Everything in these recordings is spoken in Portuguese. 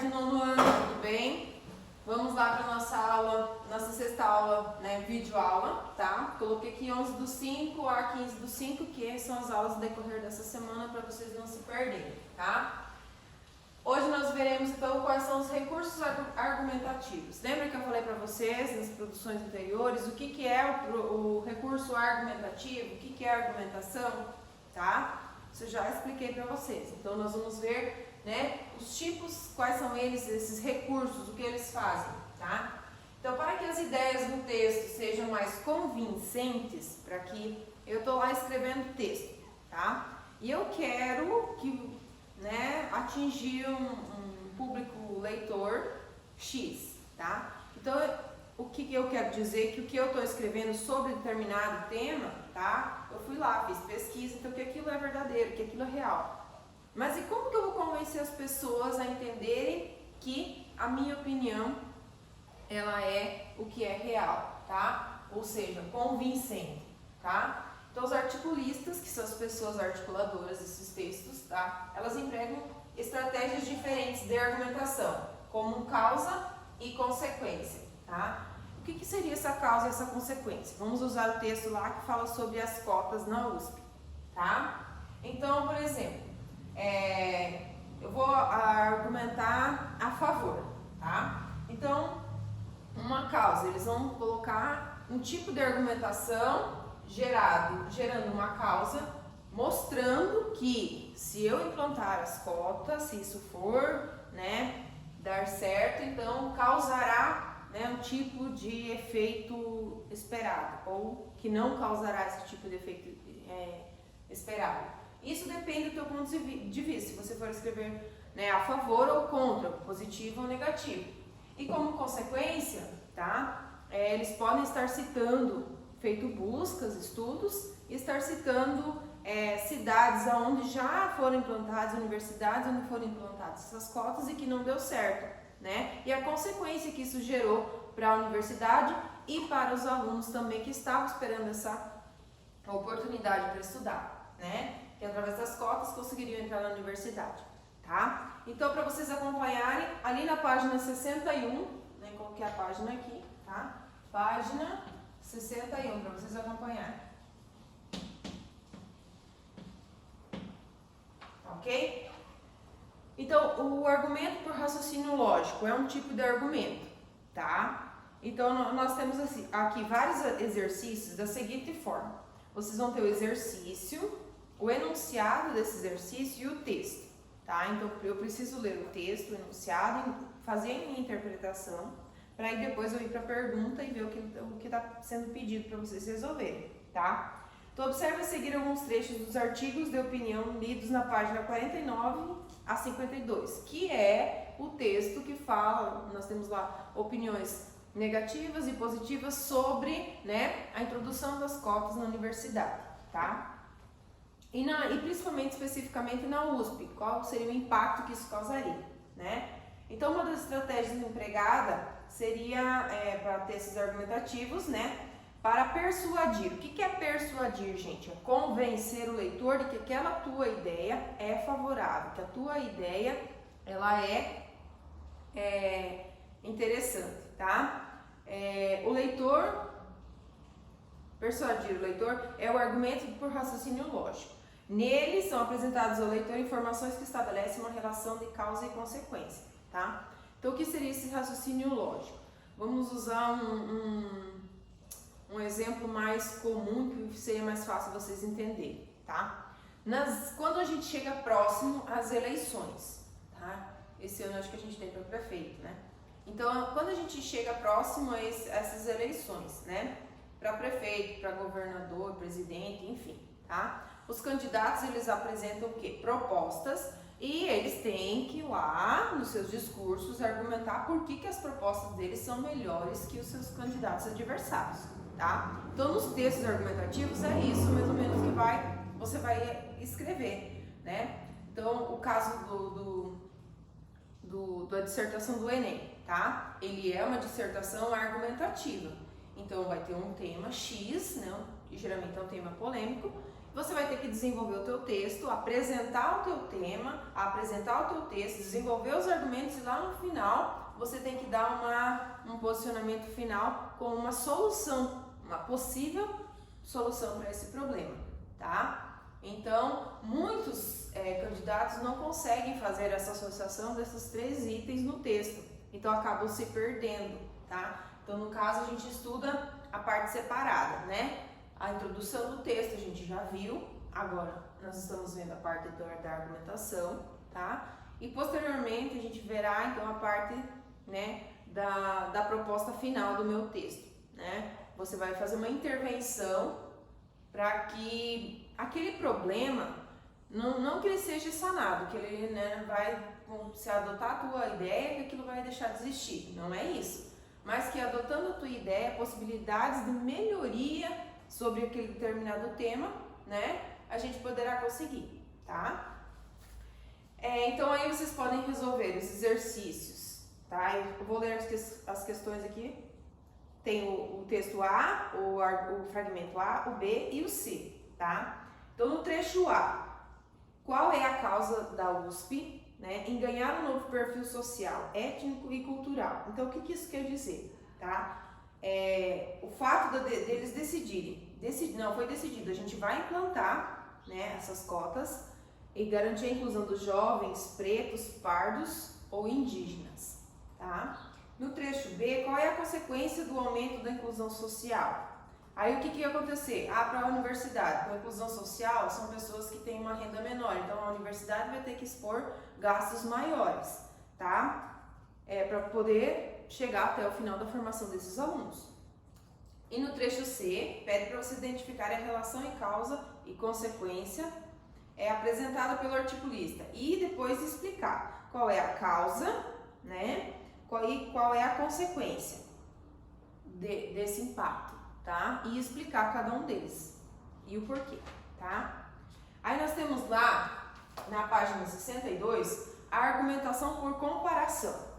tarde, nono ano, tudo bem? Vamos lá para nossa aula, nossa sexta aula, né, vídeo aula, tá? Coloquei aqui 11/5 a 15/5, que são as aulas no decorrer dessa semana para vocês não se perderem, tá? Hoje nós veremos então quais são os recursos argumentativos. Lembra que eu falei para vocês nas produções anteriores o que é o recurso argumentativo, o que é argumentação, tá? Isso eu já expliquei para vocês. Então nós vamos ver, né, os tipos, quais são eles, esses recursos, o que eles fazem, tá? Então, para que as ideias do texto sejam mais convincentes, para que eu estou lá escrevendo texto, tá? E eu quero que, né, atingir um público leitor X, tá? Então, o que eu quero dizer? Que o que eu estou escrevendo sobre determinado tema, tá? Eu fui lá, fiz pesquisa, então que aquilo é verdadeiro, que aquilo é real. Mas e como que eu vou convencer as pessoas a entenderem que a minha opinião, ela é o que é real, tá? Ou seja, convincente, tá? Então os articulistas, que são as pessoas articuladoras desses textos, tá? Elas empregam estratégias diferentes de argumentação, como causa e consequência, tá? O que seria essa causa e essa consequência? Vamos usar o texto lá que fala sobre as cotas na USP, tá? Então, por exemplo, eu vou argumentar a favor, tá? Então, uma causa, eles vão colocar um tipo de argumentação gerando uma causa, mostrando que se eu implantar as cotas, se isso for, né, dar certo, então causará, né, um tipo de efeito esperado, ou que não causará esse tipo de efeito esperado. Isso depende do teu ponto de vista, se você for escrever, né, a favor ou contra, positivo ou negativo. E como consequência, tá, eles podem estar citando, feito buscas, estudos, e estar citando cidades onde já foram implantadas, universidades onde foram implantadas essas cotas e que não deu certo, né? E a consequência que isso gerou para a universidade e para os alunos também que estavam esperando essa oportunidade para estudar, né? Que através das cotas conseguiriam entrar na universidade, tá? Então, para vocês acompanharem, ali na página 61, né, coloquei a página aqui, tá? Página 61, para vocês acompanharem. Ok? Então, o argumento por raciocínio lógico é um tipo de argumento, tá? Então, nós temos aqui vários exercícios da seguinte forma. Vocês vão ter o exercício, o enunciado desse exercício e o texto, tá? Então, eu preciso ler o texto, o enunciado, fazer a minha interpretação, para aí depois eu ir para a pergunta e ver o que está sendo pedido para vocês resolverem, tá? Então, observe a seguir alguns trechos dos artigos de opinião lidos na página 49 a 52, que é o texto que fala, nós temos lá opiniões negativas e positivas sobre, né, a introdução das cotas na universidade, tá? E principalmente, especificamente na USP, qual seria o impacto que isso causaria, né? Então, uma das estratégias empregada seria, para textos argumentativos, né, para persuadir. O que é persuadir, gente? É convencer o leitor de que aquela tua ideia é favorável, que a tua ideia, ela é interessante, tá? Persuadir o leitor é o argumento por raciocínio lógico. Nele são apresentadas ao leitor informações que estabelecem uma relação de causa e consequência, tá? Então, o que seria esse raciocínio lógico? Vamos usar um exemplo mais comum, que seria mais fácil vocês entenderem, tá? Quando a gente chega próximo às eleições, tá? Esse ano acho que a gente tem para prefeito, né? Então, quando a gente chega próximo a essas eleições, né? Para prefeito, para governador, presidente, enfim, tá? Os candidatos, eles apresentam o quê? Propostas, e eles têm que ir lá, nos seus discursos, argumentar por que as propostas deles são melhores que os seus candidatos adversários, tá? Então, nos textos argumentativos, é isso mais ou menos que você vai escrever, né? Então, o caso da dissertação do Enem, tá? Ele é uma dissertação argumentativa. Então, vai ter um tema X, né? Que geralmente é um tema polêmico, Você vai ter que desenvolver o teu texto, apresentar o teu tema, apresentar o teu texto, desenvolver os argumentos e lá no final você tem que dar um posicionamento final com uma solução, uma possível solução para esse problema, tá? Então, muitos candidatos não conseguem fazer essa associação desses 3 itens no texto, então acabam se perdendo, tá? Então, no caso, a gente estuda a parte separada, né? A introdução do texto a gente já viu, agora nós estamos vendo a parte da argumentação, tá? E posteriormente a gente verá então a parte, né, da proposta final do meu texto, né? Você vai fazer uma intervenção para que aquele problema, não que ele seja sanado, que ele, né, vai se adotar a tua ideia que aquilo vai deixar de existir, não é isso. Mas que adotando a tua ideia, possibilidades de melhoria sobre aquele determinado tema, né, a gente poderá conseguir, tá? Então aí vocês podem resolver os exercícios, tá? Eu vou ler as questões aqui. Tem o texto A, o fragmento A, o B e o C, tá? Então no trecho A, qual é a causa da USP, né, em ganhar um novo perfil social, étnico e cultural? Então o que isso quer dizer, tá? O fato deles decidirem, foi decidido, a gente vai implantar, né, essas cotas e garantir a inclusão dos jovens, pretos, pardos ou indígenas, tá? No trecho B, qual é a consequência do aumento da inclusão social? Aí o que ia acontecer? Para a universidade, com a inclusão social, são pessoas que têm uma renda menor, então a universidade vai ter que expor gastos maiores, tá? Para poder chegar até o final da formação desses alunos. E no trecho C, pede para você identificar a relação em causa e consequência apresentada pelo articulista e depois explicar qual é a causa, né, e qual é a consequência desse impacto, tá? E explicar cada um deles e o porquê, tá? Aí nós temos lá, na página 62, a argumentação por comparação.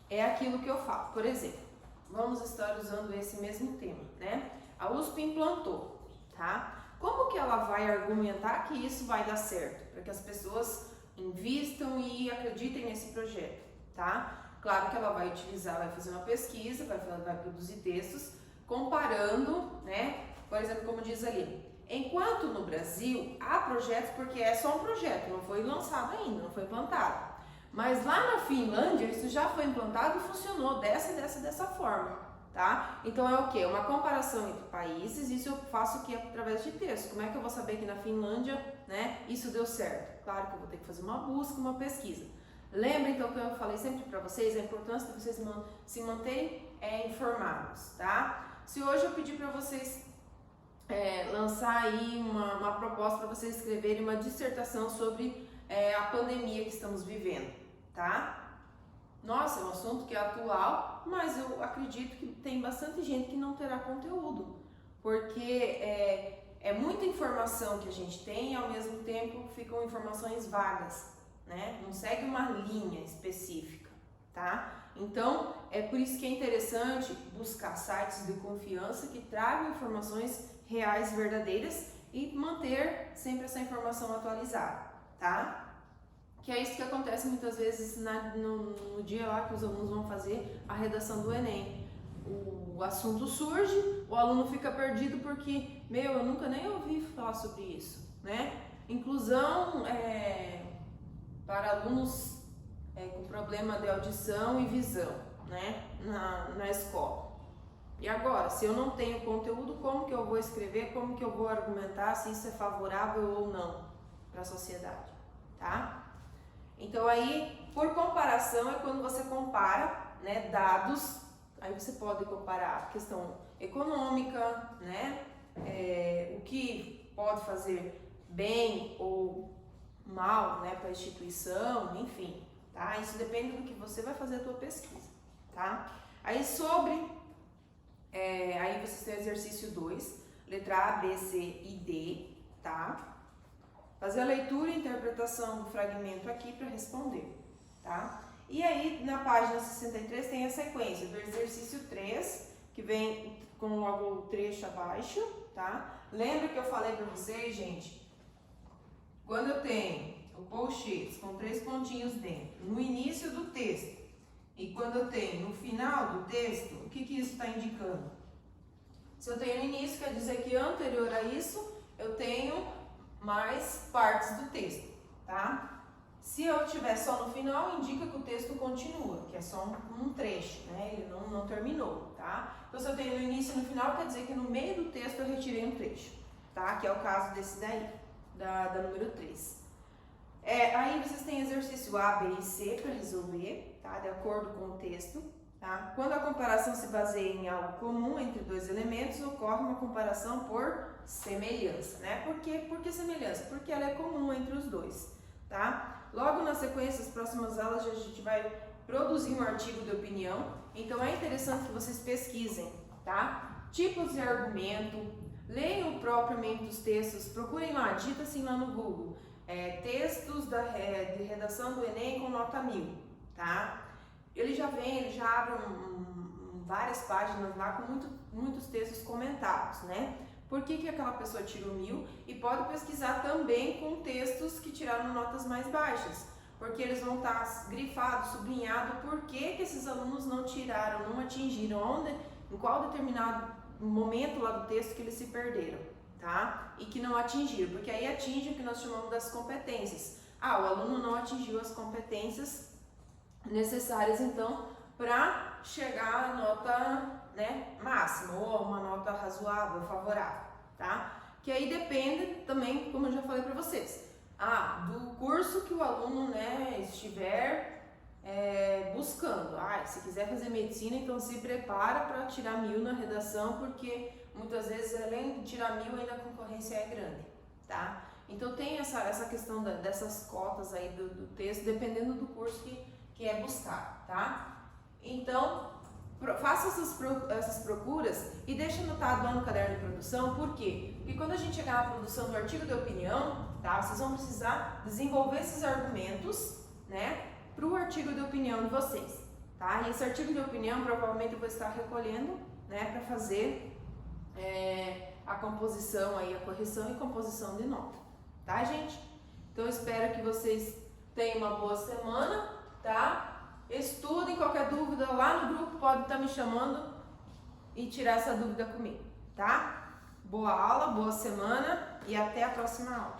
É aquilo que eu falo. Por exemplo, vamos estar usando esse mesmo tema, né? A USP implantou, tá? Como que ela vai argumentar que isso vai dar certo? Para que as pessoas invistam e acreditem nesse projeto, tá? Claro que ela vai utilizar, vai fazer uma pesquisa, vai produzir textos, comparando, né? Por exemplo, como diz ali, enquanto no Brasil há projetos, porque é só um projeto, não foi lançado ainda, não foi implantado. Mas lá na Finlândia isso já foi implantado e funcionou dessa forma, tá? Então é o quê? Uma comparação entre países, isso eu faço aqui através de texto. Como é que eu vou saber que na Finlândia, né, isso deu certo? Claro que eu vou ter que fazer uma busca, uma pesquisa. Lembra então que eu falei sempre para vocês a importância de vocês se manterem informados, tá? Se hoje eu pedir para vocês lançar aí uma proposta para vocês escreverem uma dissertação sobre a pandemia que estamos vivendo, tá? Nossa, é um assunto que é atual, mas eu acredito que tem bastante gente que não terá conteúdo, porque é muita informação que a gente tem e ao mesmo tempo ficam informações vagas, né? Não segue uma linha específica, tá? Então, é por isso que é interessante buscar sites de confiança que tragam informações reais, verdadeiras e manter sempre essa informação atualizada, tá? Que é isso que acontece muitas vezes no dia lá que os alunos vão fazer a redação do Enem. O assunto surge, o aluno fica perdido porque, eu nunca nem ouvi falar sobre isso, né? Inclusão para alunos com problema de audição e visão, né? Na escola. E agora, se eu não tenho conteúdo, como que eu vou escrever, como que eu vou argumentar se isso é favorável ou não para a sociedade, tá? Então aí, por comparação, é quando você compara, né, dados, aí você pode comparar a questão econômica, né, o que pode fazer bem ou mal, né, para a instituição, enfim, tá? Isso depende do que você vai fazer a tua pesquisa, tá? Aí aí vocês têm o exercício 2, letra A, B, C e D, tá? Fazer a leitura e interpretação do fragmento aqui para responder, tá? E aí, na página 63 tem a sequência do exercício 3, que vem com logo o trecho abaixo, tá? Lembra que eu falei para vocês, gente, quando eu tenho o post-its com 3 pontinhos dentro, no início do texto, e quando eu tenho no final do texto, o que isso está indicando? Se eu tenho no início, quer dizer que anterior a isso, eu tenho mais partes do texto, tá? Se eu tiver só no final, indica que o texto continua, que é só um trecho, né? Ele não terminou, tá? Então, se eu tenho no início e no final, quer dizer que no meio do texto eu retirei um trecho, tá? Que é o caso desse daí, da número 3. Aí vocês têm exercício A, B e C para resolver, tá? De acordo com o texto, tá? Quando a comparação se baseia em algo comum entre 2 elementos, ocorre uma comparação por semelhança, né? Por que semelhança? Porque ela é comum entre os dois, tá? Logo na sequência, as próximas aulas, a gente vai produzir um artigo de opinião, então é interessante que vocês pesquisem, tá? Tipos de argumento, leiam propriamente os textos, procurem lá, digita assim lá no Google, textos de redação do Enem com nota 1000, tá? Ele já abre várias páginas lá com muitos textos comentados, né? Por que aquela pessoa tirou 1000? E pode pesquisar também com textos que tiraram notas mais baixas, porque eles vão estar grifados, sublinhados, por que esses alunos não tiraram, não atingiram, em qual determinado momento lá do texto que eles se perderam, tá? E que não atingiram, porque aí atinge o que nós chamamos das competências. O aluno não atingiu as competências necessárias, então, para chegar à nota, né, máxima, ou uma nota razoável, favorável, tá? Que aí depende também, como eu já falei para vocês, do curso que o aluno, né, estiver buscando. Se quiser fazer medicina, então se prepara para tirar 1000 na redação, porque muitas vezes, além de tirar 1000, ainda a concorrência é grande, tá? Então tem essa questão dessas cotas aí do texto, dependendo do curso que é buscar, tá? Então, faça essas procuras e deixe anotado lá no caderno de produção. Por quê? Porque quando a gente chegar na produção do artigo de opinião, tá? Vocês vão precisar desenvolver esses argumentos, né, para o artigo de opinião de vocês, tá? E esse artigo de opinião provavelmente eu vou estar recolhendo, né, para fazer a composição aí, a correção e composição de nota, tá, gente? Então eu espero que vocês tenham uma boa semana, tá? Estudem, qualquer dúvida lá no grupo pode estar me chamando e tirar essa dúvida comigo, tá? Boa aula, boa semana e até a próxima aula.